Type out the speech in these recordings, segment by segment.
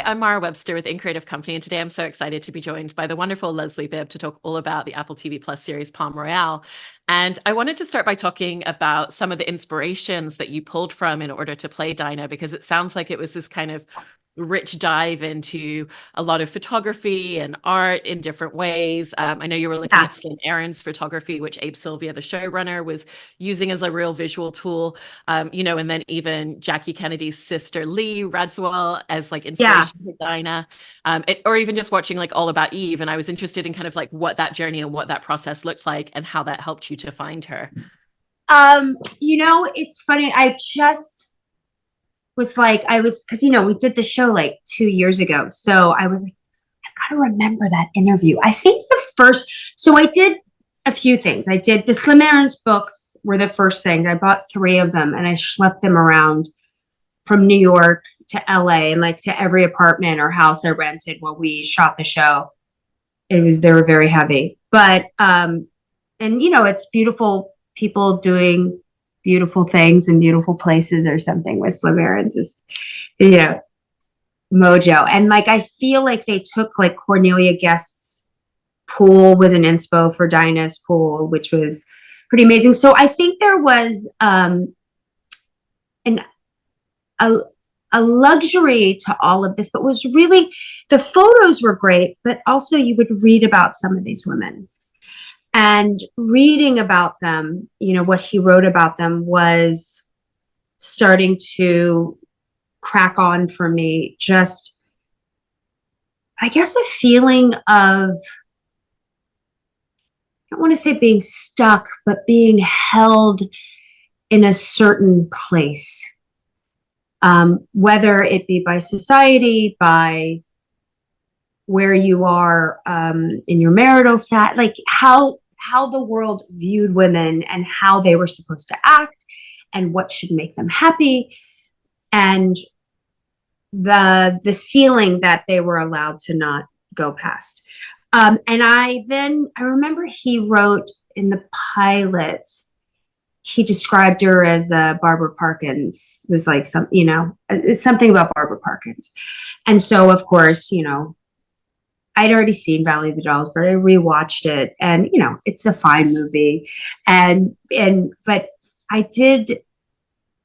I'm Mara Webster with In Creative Company, and today I'm so excited to be joined by the wonderful Leslie Bibb to talk all about the Apple TV Plus series Palm Royale. And I wanted to start by talking about some of the inspirations that you pulled from in order to play Dinah, because it sounds like it was this kind of rich dive into a lot of photography and art in different ways. I know you were looking Yeah, at Slim Aaron's photography, which Abe Sylvia, the showrunner, was using as a real visual tool. And then even Jackie Kennedy's sister Lee Radziwill as like yeah. inspiration for Dinah, or even just watching like All About Eve. And I was interested in kind of like what that journey and what that process looked like and how that helped you to find her. It's funny. I just was like, because we did the show like 2 years ago. So I was like, I've got to remember that interview. I think so I did a few things. I did the Slim Aaron's books were the first thing. I bought three of them and I schlepped them around from New York to LA and like to every apartment or house I rented while we shot the show. They were very heavy, but and it's beautiful people doing beautiful things in beautiful places or something with Slim Aaron's just you know mojo. And like I feel like they took like Cornelia Guest's pool was an inspo for Dinah's pool, which was pretty amazing. So I think there was an a a luxury to all of this, but was really the photos were great, but also you would read about some of these women and reading about them, what he wrote about them was starting to crack on for me. Just, I guess, a feeling of, I don't want to say being stuck, but being held in a certain place, whether it be by society, by where you are in your marital set, like how the world viewed women and how they were supposed to act and what should make them happy, and the ceiling that they were allowed to not go past. And I remember he wrote in the pilot, he described her as Barbara Parkins. It was like it's something about Barbara Parkins. And so, of course, I'd already seen Valley of the Dolls, but I rewatched it, and it's a fine movie. But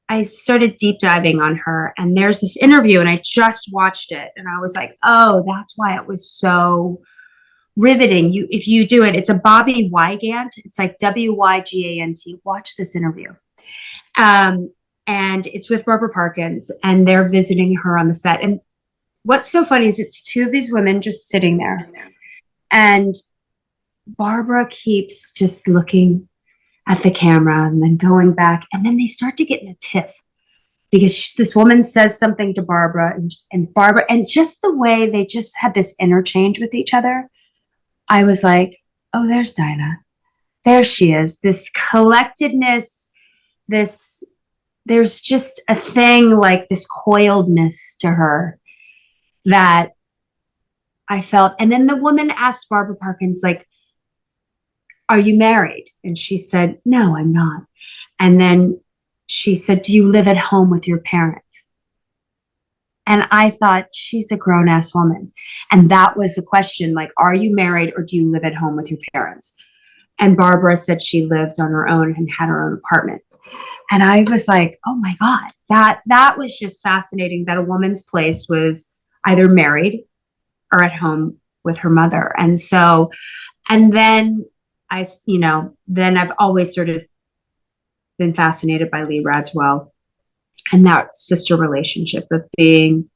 I started deep diving on her, and there's this interview, and I just watched it, and I was like, oh, that's why it was so riveting. If you do it, it's a Bobby Wygant. It's like Wygant. Watch this interview. Um, and it's with Barbara Parkins, and they're visiting her on the set. And what's so funny is it's two of these women just sitting there, and Barbara keeps just looking at the camera and then going back, and then they start to get in a tiff because this woman says something to Barbara, and Barbara, and just the way they just had this interchange with each other, I was like, oh, there's Dinah. There she is. This collectedness, there's just a thing like this coiledness to her that I felt. And then the woman asked Barbara Parkins, like, are you married? And she said, no, I'm not. And then she said, do you live at home with your parents? And I thought, she's a grown ass woman. And that was the question, like, are you married or do you live at home with your parents? And Barbara said she lived on her own and had her own apartment. And I was like, oh my God, that was just fascinating that a woman's place was either married or at home with her mother. And so, and then then I've always sort of been fascinated by Lee Radziwill and that sister relationship of being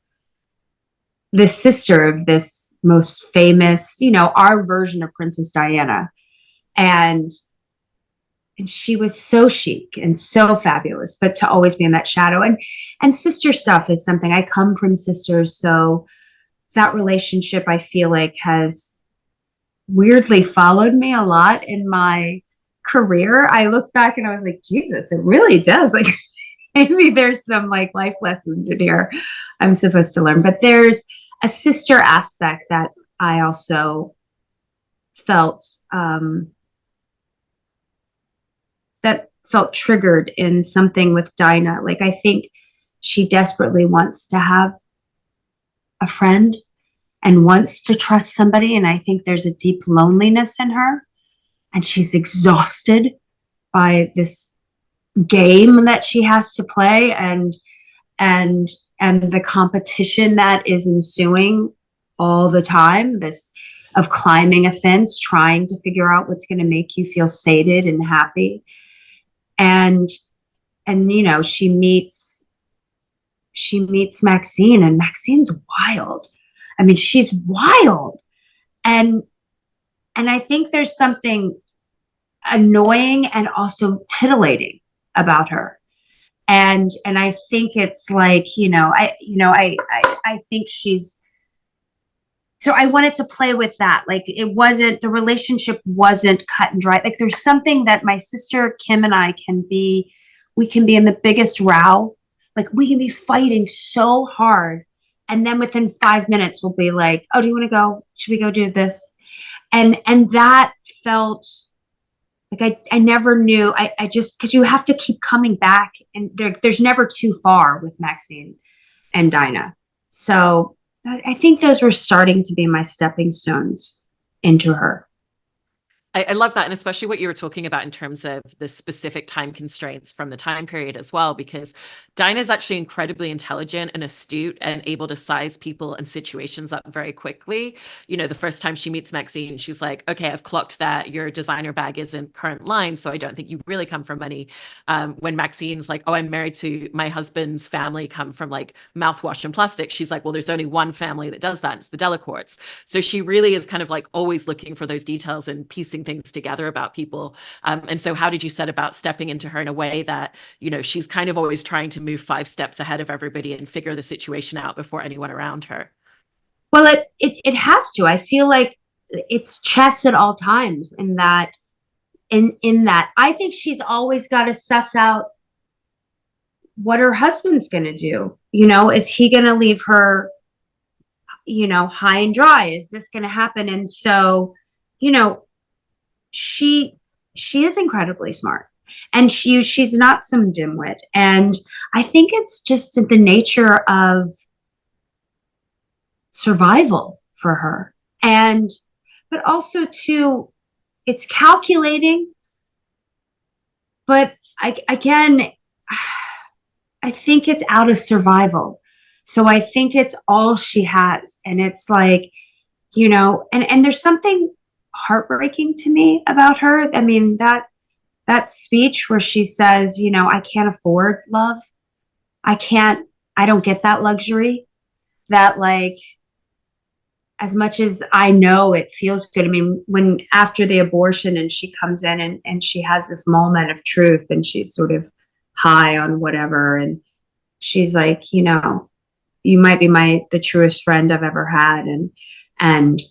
the sister of this most famous, our version of Princess Diana. And she was so chic and so fabulous, but to always be in that shadow. And sister stuff is something, I come from sisters. So that relationship, I feel like, has weirdly followed me a lot in my career. I look back and I was like, Jesus, it really does. Like, maybe there's some like life lessons in here I'm supposed to learn. But there's a sister aspect that I also felt that felt triggered in something with Dinah. Like, I think she desperately wants to have a friend and wants to trust somebody. And I think there's a deep loneliness in her. And she's exhausted by this game that she has to play and and the competition that is ensuing all the time, this of climbing a fence, trying to figure out what's going to make you feel sated and happy. And you know, she meets Maxine, and Maxine's wild. I mean, she's wild. And I think there's something annoying and also titillating about her. And I think it's like, I think she's, so I wanted to play with that. Like, the relationship wasn't cut and dry. Like, there's something that my sister Kim and I we can be in the biggest row. Like, we can be fighting so hard. And then within 5 minutes, we'll be like, oh, do you want to go? Should we go do this? And that felt like I never knew. I just, because you have to keep coming back, and there's never too far with Maxine and Dinah. So I think those were starting to be my stepping stones into her. I love that. And especially what you were talking about in terms of the specific time constraints from the time period as well, because Dinah is actually incredibly intelligent and astute and able to size people and situations up very quickly. You know, the first time she meets Maxine, she's like, okay, I've clocked that your designer bag isn't current line, so I don't think you really come from money. When Maxine's like, oh, I'm married to my husband's family, come from like mouthwash and plastic, she's like, well, there's only one family that does that. It's the Delacourts. So she really is kind of like always looking for those details and piecing things together about people. And so how did you set about stepping into her in a way that, you know, she's kind of always trying to move 5 steps ahead of everybody and figure the situation out before anyone around her? Well, it has to. I feel like it's chess at all times, in that I think she's always got to suss out what her husband's going to do. You know, is he going to leave her, you know, high and dry? Is this going to happen? And so, you know, she is incredibly smart, and she's not some dimwit. And I think it's just the nature of survival for her. And but also too, it's calculating, but again, I think it's out of survival. So I think it's all she has. And it's like, you know, and there's something heartbreaking to me about her. I mean, that speech where she says, you know, I can't afford love. I don't get that luxury. That, like, as much as I know it feels good. I mean, when after the abortion and she comes in and she has this moment of truth, and she's sort of high on whatever. And she's like, you know, you might be the truest friend I've ever had. And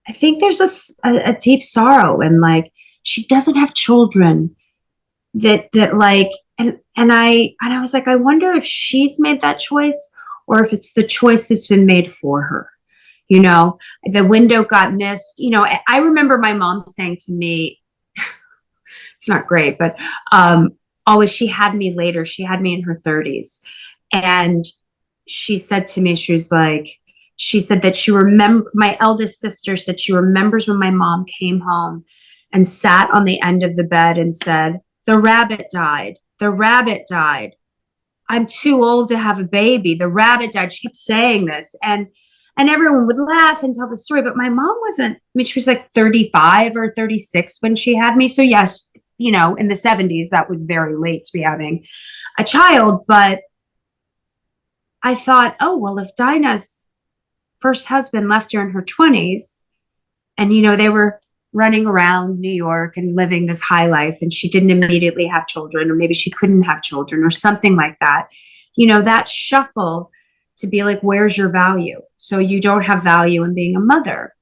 I think there's a deep sorrow, and like, she doesn't have children that like, and I was like, I wonder if she's made that choice, or if it's the choice that's been made for her. You know, the window got missed. You know, I remember my mom saying to me, it's not great, but always, she had me later. She had me in her 30s. And she said to me, she said that my eldest sister said she remembers when my mom came home and sat on the end of the bed and said, the rabbit died. The rabbit died. I'm too old to have a baby. The rabbit died. She kept saying this. And everyone would laugh and tell the story. But my mom wasn't, I mean, she was like 35 or 36 when she had me. So yes, you know, in the 70s, that was very late to be having a child. But I thought, oh, well, if Dinah's first husband left her in her 20s, and, you know, they were running around New York and living this high life, and she didn't immediately have children, or maybe she couldn't have children, or something like that, you know, that shuffle to be like, where's your value? So you don't have value in being a mother.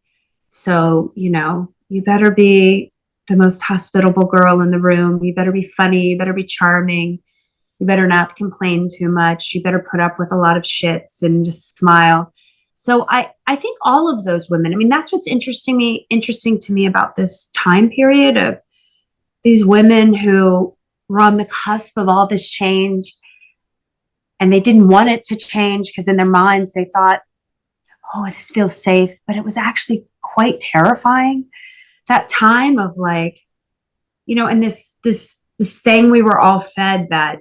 So, you know, you better be the most hospitable girl in the room. You better be funny. You better be charming. You better not complain too much. You better put up with a lot of shits and just smile. So I think all of those women, I mean, that's what's interesting to me about this time period of these women who were on the cusp of all this change. and they didn't want it to change because in their minds they thought, oh, this feels safe. But it was actually quite terrifying. That time of like, and this thing we were all fed that,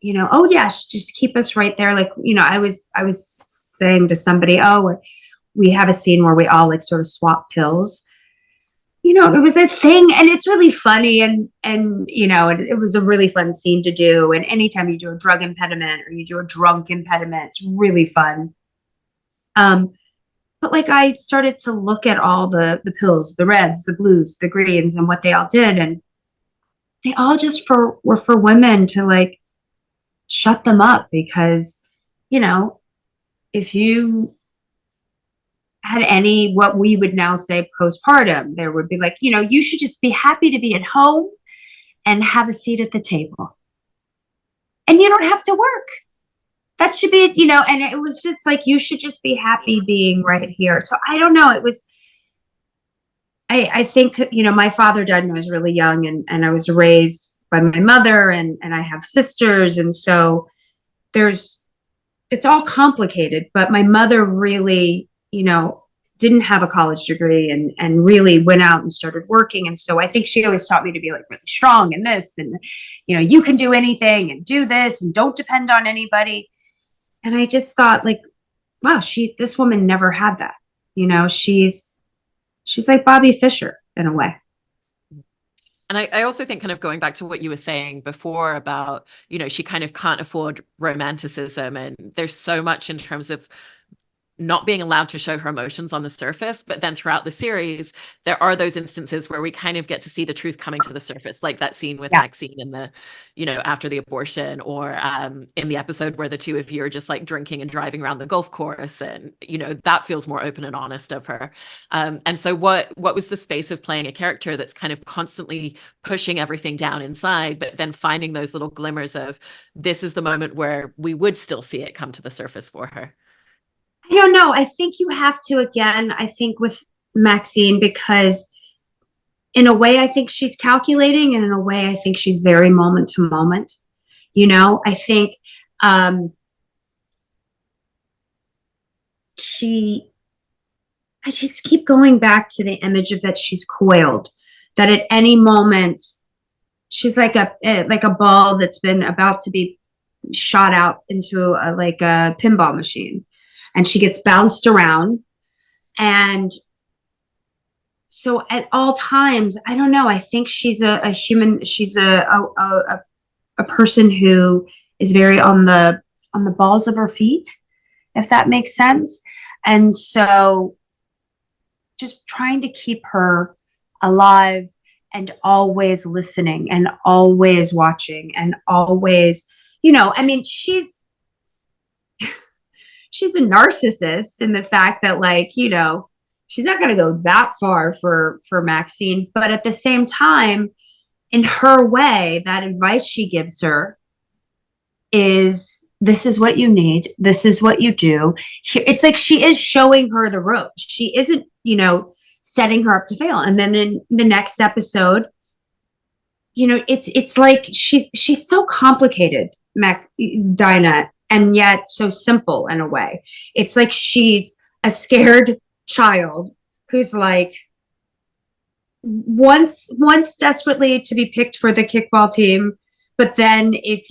oh yeah, just keep us right there. Like, I was saying to somebody, oh, we have a scene where we all like sort of swap pills. It was a thing, and it's really funny, and it was a really fun scene to do. And anytime you do a drug impediment or you do a drunk impediment, it's really fun. But like I started to look at all the pills, the reds, the blues, the greens, and what they all did, and they all just were for women to like shut them up because, if you had any, what we would now say postpartum, there would be like, you should just be happy to be at home and have a seat at the table. And you don't have to work. That should be, and it was just like, you should just be happy being right here. So I don't know. It was, I think, my father died when I was really young, and I was raised by my mother, and I have sisters. And so it's all complicated, but my mother really, didn't have a college degree and really went out and started working. And so I think she always taught me to be like really strong in this, and, you can do anything and do this and don't depend on anybody. And I just thought like, wow, this woman never had that. She's like Bobby Fischer in a way. And I also think kind of going back to what you were saying before about, she kind of can't afford romanticism. And there's so much in terms of not being allowed to show her emotions on the surface. But then throughout the series, there are those instances where we kind of get to see the truth coming to the surface, like that scene with Maxine in the, after the abortion, or in the episode where the two of you are just like drinking and driving around the golf course. And, that feels more open and honest of her. And so what was the space of playing a character that's kind of constantly pushing everything down inside, but then finding those little glimmers of this is the moment where we would still see it come to the surface for her? I don't know. I think you have to, again, I think with Maxine, because in a way, I think she's calculating, and in a way, I think she's very moment to moment. I think I just keep going back to the image of that she's coiled, that at any moment she's like a ball that's been about to be shot out into a pinball machine, and she gets bounced around. And so at all times, I don't know, I think she's a human, she's a person who is very on the balls of her feet, if that makes sense. And so just trying to keep her alive and always listening and always watching and always, I mean, she's a narcissist in the fact that, like, she's not going to go that far for Maxine, but at the same time, in her way, that advice she gives her is, this is what you need, this is what you do. It's like she is showing her the ropes. She isn't, setting her up to fail. And then in the next episode, it's like she's so complicated, Dinah, and yet so simple in a way. It's like she's a scared child who's like wants desperately to be picked for the kickball team, but then if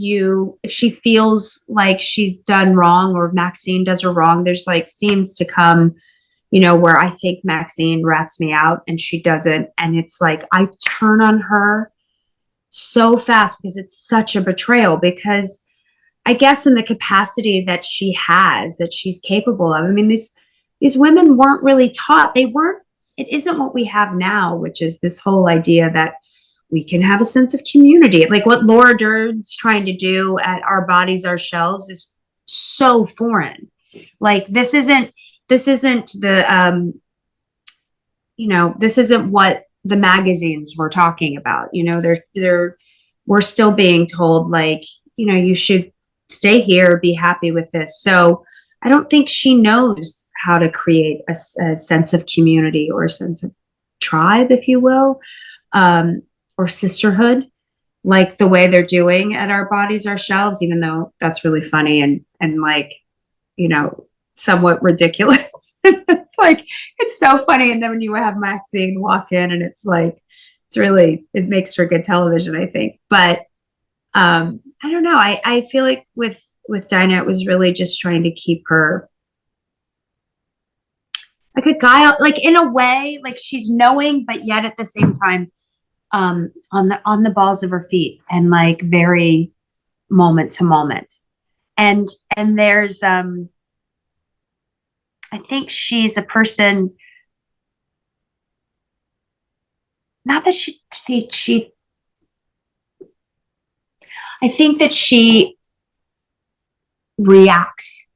she feels like she's done wrong, or Maxine does her wrong, there's like scenes to come, where I think Maxine rats me out and she doesn't, and it's like I turn on her so fast because it's such a betrayal, because I guess in the capacity that she has, that she's capable of. I mean, these women weren't really taught. It isn't what we have now, which is this whole idea that we can have a sense of community. Like what Laura Dern's trying to do at Our Bodies, Our Shelves is so foreign. Like this isn't the, this isn't what the magazines were talking about. We're still being told like, you should stay here, be happy with this. So I don't think she knows how to create a sense of community or a sense of tribe, if you will, or sisterhood. like the way they're doing at Our Bodies, Our Shelves, even though that's really funny and like, you know, somewhat ridiculous. It's like, it's so funny. And then when you have Maxine walk in and it's like, it's really, it makes for good television, I think. But I don't know. I feel like with Dinah, it was really just trying to keep her like a guy, like in a way, like she's knowing, but yet at the same time, on the balls of her feet and like very moment to moment. And there's I think she's a person, not that she I think that she reacts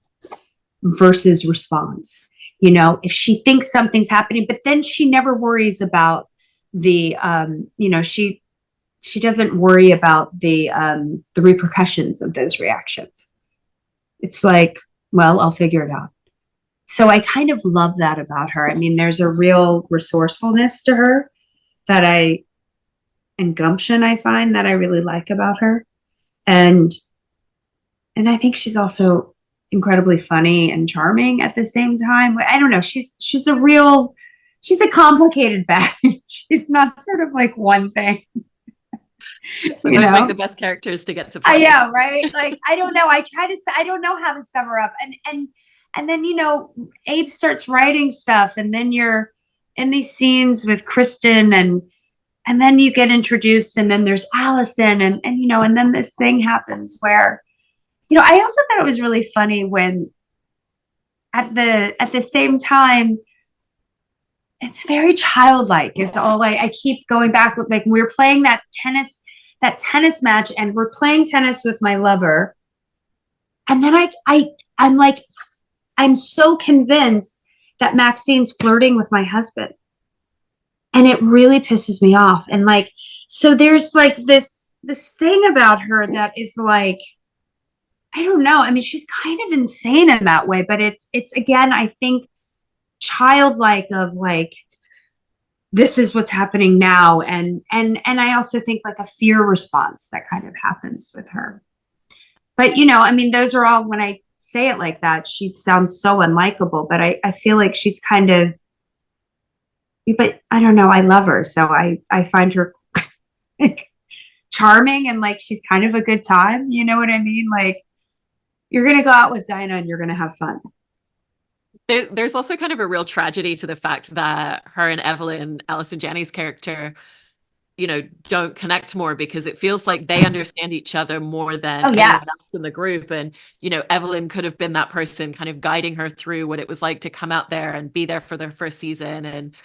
versus responds. You know, if she thinks something's happening, but then she never worries about the you know, she doesn't worry about the repercussions of those reactions. It's like, well, I'll figure it out. So I kind of love that about her. I mean, there's a real resourcefulness to her that and gumption I find that I really like about her. And I think she's also incredibly funny and charming at the same time. I don't know. She's a real, she's a complicated bag. She's not sort of like one thing. We both make the best characters to get to play. Yeah, right. Like I don't know. I don't know how to sum her up. And then you know, Abe starts writing stuff, and then you're in these scenes with Kristen, and then you get introduced, and then there's Allison, and you know, and then this thing happens where, you know, I also thought it was really funny when at the same time it's very childlike. It's all I keep going back with, like we were playing that tennis match, and we're playing tennis with my lover, and then I'm like, I'm so convinced that Maxine's flirting with my husband, and it really pisses me off. And like, so there's like this thing about her that is like, I don't know. I mean, she's kind of insane in that way, but it's again, I think childlike of like, this is what's happening now. And I also think like a fear response that kind of happens with her. But you know, I mean, those are all, when I say it like that, she sounds so unlikable, but I feel like she's kind of, but I don't know, I love her. So I find her charming, and like she's kind of a good time. You know what I mean? Like, you're going to go out with Dinah and you're going to have fun. There's also kind of a real tragedy to the fact that her and Evelyn, Allison Janney's character, you know, don't connect more, because it feels like they understand each other more than anyone else in the group. And, you know, Evelyn could have been that person kind of guiding her through what it was like to come out there and be there for their first season and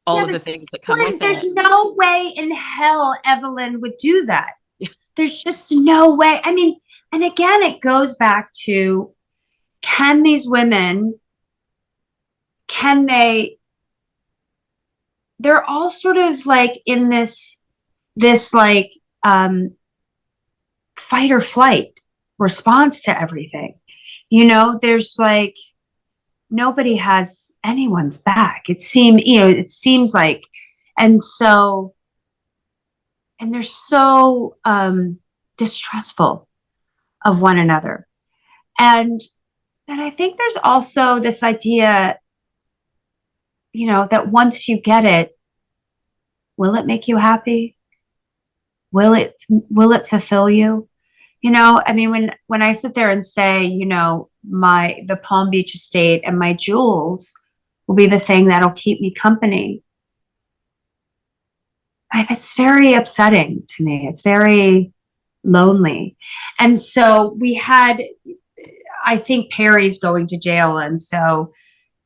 all of the things that come with it. There's no way in hell Evelyn would do that. Yeah. There's just no way. I mean, and again, it goes back to, can these women, they're all sort of like in this like fight or flight response to everything. You know, there's like, nobody has anyone's back. It seems like, and they're so distrustful of one another. And I think there's also this idea, you know, that once you get it, will it make you happy? Will it fulfill you? You know, I mean, when I sit there and say, you know, the Palm Beach estate and my jewels will be the thing that'll keep me company, it's very upsetting to me. It's very lonely. And so I think Perry's going to jail. And so,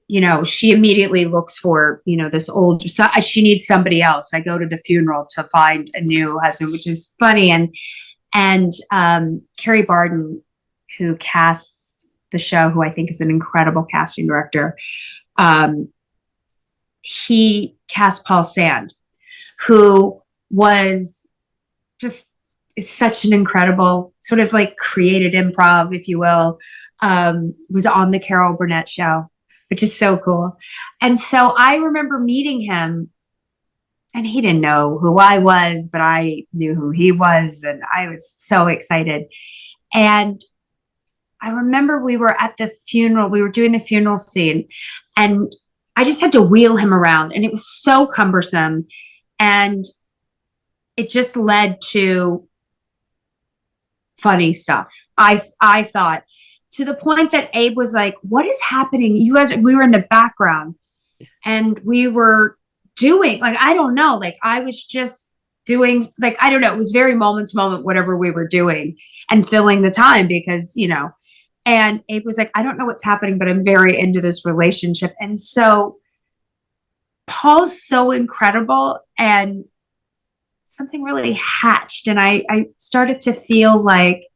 you know, she immediately looks for, you know, she needs somebody else. I go to the funeral to find a new husband, which is funny. And Carrie Barden, who casts the show, who I think is an incredible casting director, he cast Paul Sand, who was just such an incredible sort of like created improv, if you will, was on the Carol Burnett show, which is so cool. And so I remember meeting him, and he didn't know who I was, but I knew who he was. And I was so excited. And I remember we were at the funeral, we were doing the funeral scene, and I just had to wheel him around, and it was so cumbersome. And it just led to funny stuff. I thought, to the point that Abe was like, "What is happening? You guys," we were in the background and we were doing, like, I don't know, like I was just doing, like, I don't know, it was very moment to moment, whatever we were doing and filling the time because, and Abe was like, "I don't know what's happening, but I'm very into this relationship." And so Paul's so incredible, and something really hatched. And I started to feel like,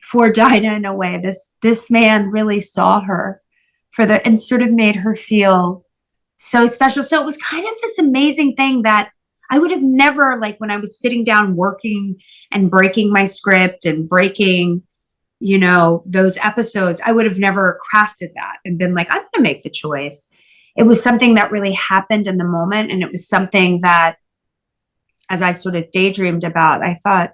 for Dinah, in a way, this man really saw her and sort of made her feel so special. So it was kind of this amazing thing that I would have never, like when I was sitting down working and breaking my script and breaking, those episodes, I would have never crafted that and been like, I'm going to make the choice. It was something that really happened in the moment. And it was something that, as I sort of daydreamed about, I thought,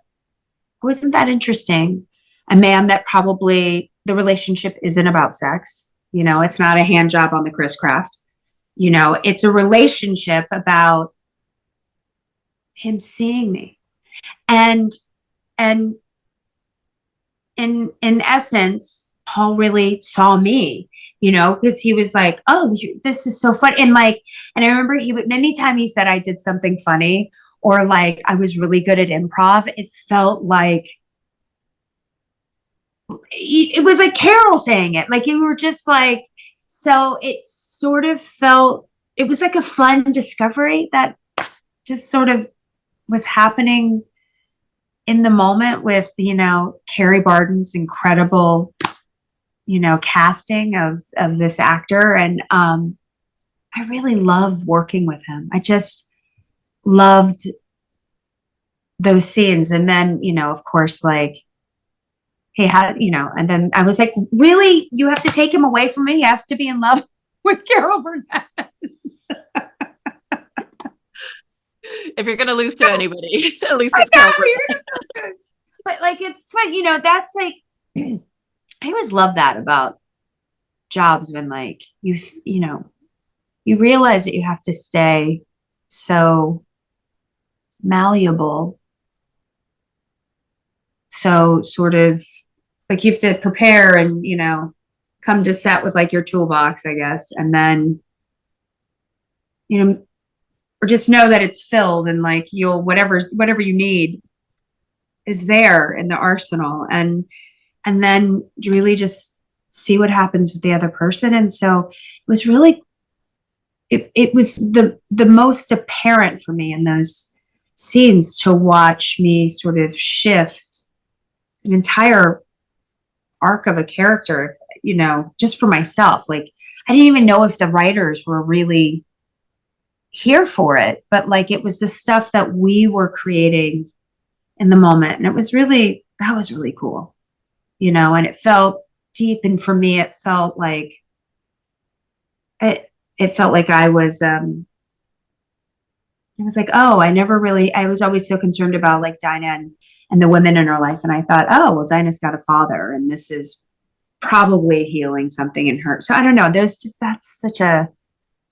wasn't that interesting? A man that probably the relationship isn't about sex. It's not a hand job on the Chris Craft. It's a relationship about him seeing me. And in essence, Paul really saw me, because he was like, "Oh, this is so fun." And I remember he would, anytime he said I did something funny or like I was really good at improv, it felt like, it was like Carol saying it. Like you were just like, so it sort of felt, it was like a fun discovery that just sort of was happening in the moment with, Carrie Barden's incredible, casting of this actor. And I really love working with him. I just loved those scenes. And then, of course, like, hey, and then I was like, really? You have to take him away from me? He has to be in love with Carol Burnett. If you're going to lose to anybody, at least it's Carol Burnett. But like, it's fun, that's like, I always love that about jobs when like you realize that you have to stay so malleable. So sort of like you have to prepare and, come to set with like your toolbox, I guess. And then, or just know that it's filled and like you'll, whatever you need is there in the arsenal. And then you really just see what happens with the other person. And so it was really, it was the most apparent for me in those scenes to watch me sort of shift an entire arc of a character, just for myself. Like I didn't even know if the writers were really here for it, but like it was the stuff that we were creating in the moment. And that was really cool, and it felt deep. And for me, it felt like I was, oh, I was always so concerned about like Dinah and the women in her life. And I thought, oh, well, Dinah's got a father and this is probably healing something in her. So I don't know, that's such a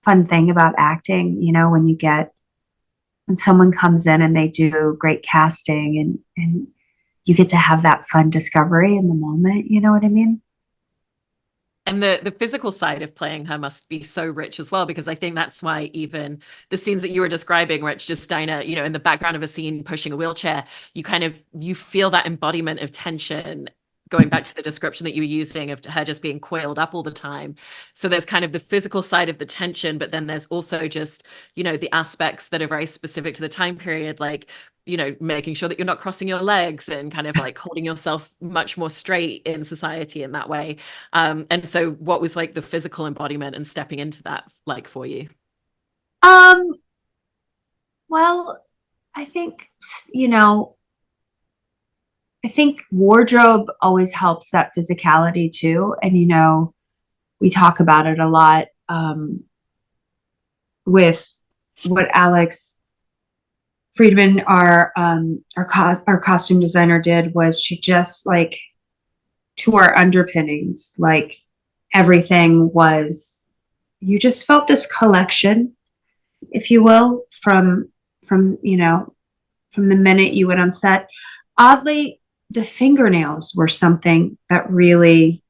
fun thing about acting, when someone comes in and they do great casting and you get to have that fun discovery in the moment. You know what I mean? And the physical side of playing her must be so rich as well, because I think that's why even the scenes that you were describing, where it's just Dinah, in the background of a scene pushing a wheelchair, you feel that embodiment of tension, going back to the description that you were using of her just being coiled up all the time. So there's kind of the physical side of the tension, but then there's also just, the aspects that are very specific to the time period, like, making sure that you're not crossing your legs and kind of like holding yourself much more straight in society in that way. And so what was like the physical embodiment and stepping into that like for you? Well, I think, I think wardrobe always helps that physicality too. And, we talk about it a lot with what Alex Friedman, our costume designer, did was she just like to our underpinnings, like everything was, you just felt this collection, if you will, from from the minute you went on set. Oddly, the fingernails were something that really,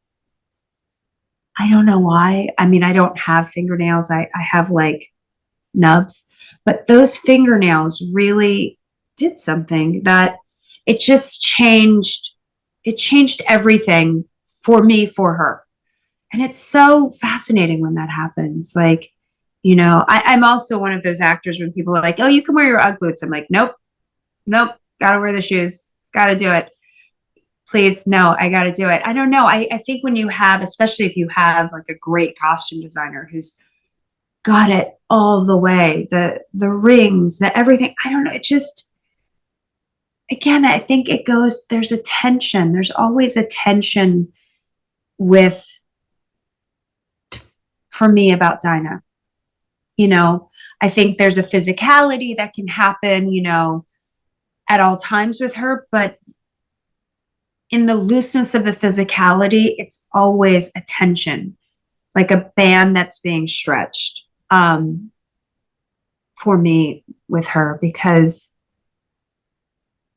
I don't know why. I mean, I don't have fingernails. I have like nubs, but those fingernails really did something that it just changed. It changed everything for me, for her. And it's so fascinating when that happens. Like, I'm also one of those actors when people are like, oh, you can wear your Ugg boots. I'm like, nope, nope, gotta wear the shoes, gotta do it. Please, no, I gotta do it. I don't know. I think when you have, especially if you have like a great costume designer who's got it all the way, the rings, the everything. I don't know. It just, again, I think it goes, there's a tension. There's always a tension with, for me, about Dinah. I think there's a physicality that can happen, at all times with her, but in the looseness of the physicality, it's always a tension, like a band that's being stretched. For me with her, because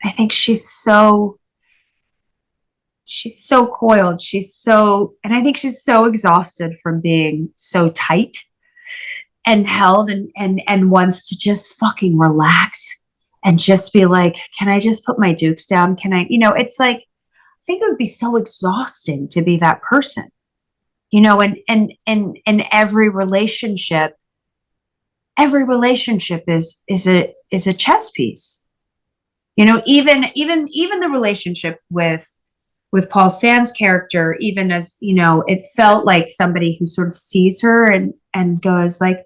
I think she's so coiled. And I think she's so exhausted from being so tight and held, and wants to just fucking relax and just be like, can I just put my dukes down? Can I, it's like, I think it would be so exhausting to be that person, and every relationship is a chess piece. Even the relationship with Paul Stan's character, even as, it felt like somebody who sort of sees her and goes like,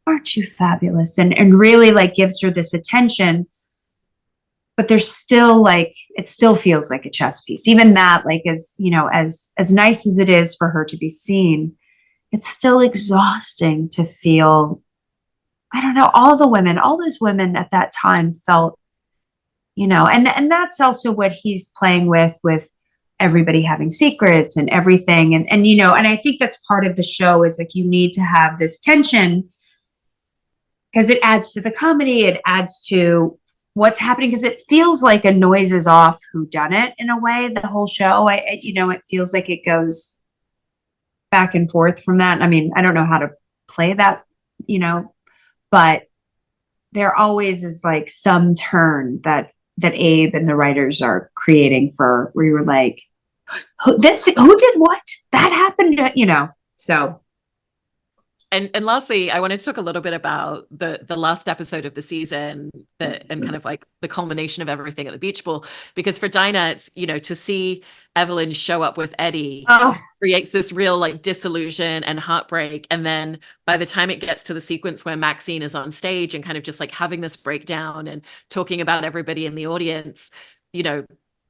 aren't you fabulous? And really like gives her this attention, but there's still like, it still feels like a chess piece. Even that, like, as nice as it is for her to be seen, it's still exhausting to feel, I don't know, all those women at that time felt, and that's also what he's playing with everybody having secrets and everything. And I think that's part of the show, is like, you need to have this tension because it adds to the comedy. It adds to what's happening, because it feels like a noise is off whodunit in a way, the whole show. It feels like it goes back and forth from that. I mean, I don't know how to play that, but there always is like some turn that Abe and the writers are creating for, where you're like, who did what? That happened, so. And lastly, I wanted to talk a little bit about the last episode of the season, and kind of like the culmination of everything at the beach ball. Because for Dinah, it's, to see Evelyn show up with Eddie creates this real like disillusion and heartbreak. And then by the time it gets to the sequence where Maxine is on stage and kind of just like having this breakdown and talking about everybody in the audience,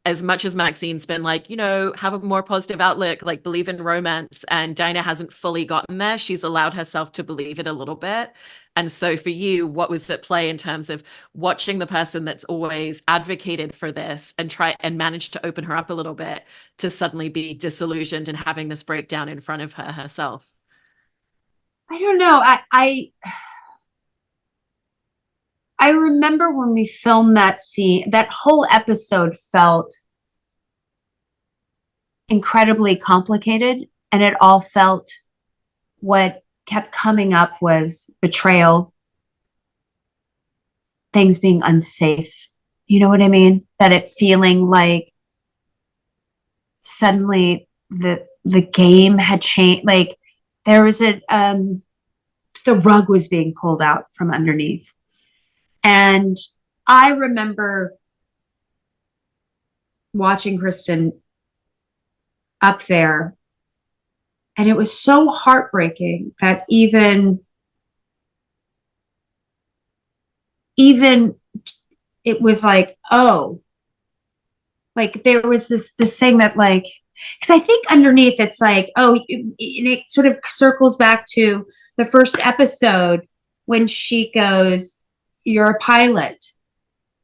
as much as Maxine's been like, have a more positive outlook, like believe in romance, and Dinah hasn't fully gotten there, she's allowed herself to believe it a little bit. And so for you, what was at play in terms of watching the person that's always advocated for this and try and manage to open her up a little bit to suddenly be disillusioned and having this breakdown in front of her herself? I don't know. I remember when we filmed that scene, that whole episode felt incredibly complicated, and it all felt, what kept coming up was betrayal, things being unsafe. You know what I mean? That it feeling like suddenly the game had changed. Like there was the rug was being pulled out from underneath. And I remember watching Kristen up there, and it was so heartbreaking that even it was like, oh, like there was this thing that, like, because I think underneath it's like, oh, it sort of circles back to the first episode when she goes, "You're a pilot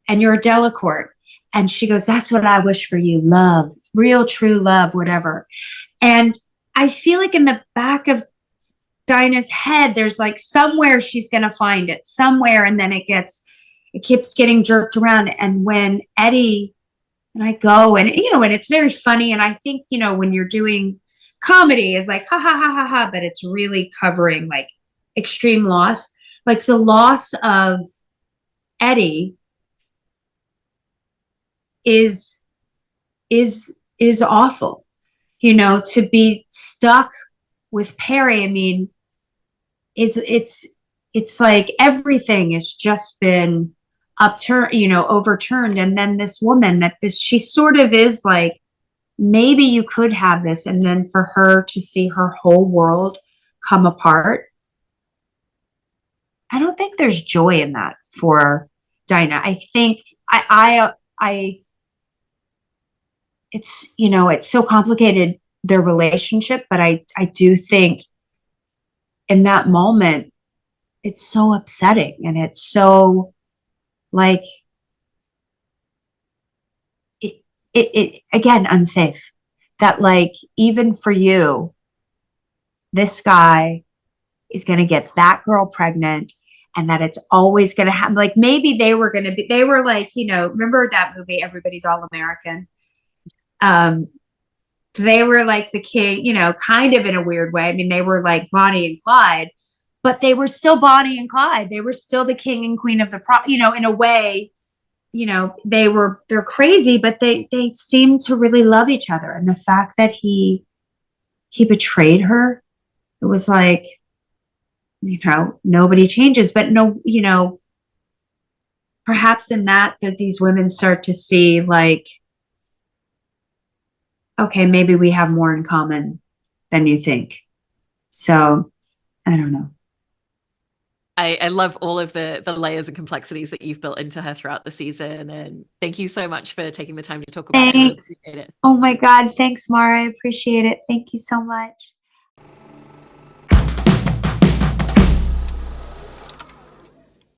and you're a Delacorte." And she goes, "That's what I wish for you. Love, real, true love, whatever." And I feel like in the back of Dinah's head, there's like somewhere she's going to find it somewhere. And then it keeps getting jerked around. And when Eddie and I go and, and it's very funny. And I think, when you're doing comedy is like, ha ha ha ha ha, but it's really covering like extreme loss, like the loss of Eddie is, is awful, to be stuck with Perry. I mean, it's like everything has just been upturned, overturned. And then this woman she sort of is like, maybe you could have this. And then for her to see her whole world come apart, I don't think there's joy in that for Dinah. I think it's so complicated, their relationship, but I do think in that moment, it's so upsetting and it's so like it again unsafe that like even for you, this guy is going to get that girl pregnant and that it's always going to happen. Like maybe they were like, remember that movie, Everybody's All American? They were like the king, kind of in a weird way. I mean, they were like Bonnie and Clyde, but they were still Bonnie and Clyde. They were still the king and queen of in a way, they're crazy, but they seem to really love each other. And the fact that he betrayed her, it was like, nobody changes, but no, perhaps in that these women start to see like, okay, maybe we have more in common than you think. So I don't know. I love all of the layers and complexities that you've built into her throughout the season. And thank you so much for taking the time to talk about it. I really Thanks. appreciate it. Oh my God. Thanks, Mara. I appreciate it. Thank you so much.